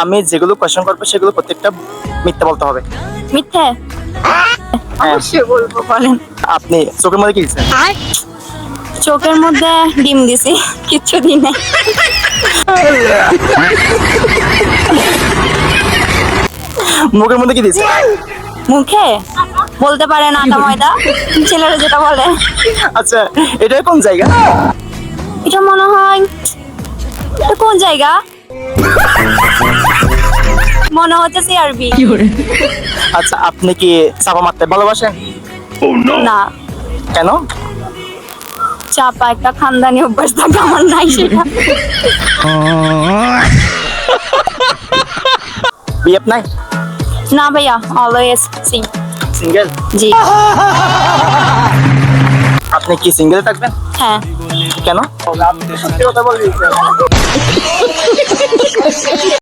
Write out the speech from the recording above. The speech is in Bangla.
আমি যেগুলো কোয়েশ্চেন করবো সেগুলো প্রত্যেকটা মিথ্যা বলতে হবে। মিথ্যে? অবশ্যই বলবো, বলেন। আপনি চোখের মধ্যে কি দিচ্ছেন? চোখের মধ্যে ডিম দিছি, কিচ্ছু দিই নাই। মুখের মধ্যে কি দিচ্ছেন? মুখে বলতে পারেন আটা ময়দা, ছেলেরা যেটা বলে। আচ্ছা, এটা কোন জায়গা? এটা মনে হয়, এটা কোন জায়গা মনে হচ্ছে সিআরবি। আচ্ছা, আপনি কি চাপা মারতে ভালোবাসেন? না, কেন? চাপা একটা খানদানি অভ্যাস থাকে, আমার নাই সেটা। বিয়ে নাই? না ভাইয়া, অলওয়েজ সিঙ্গেল? জি। আপনি কি সিঙ্গেল থাকবেন? হ্যাঁ। কেন? সত্যি কথা বলবি?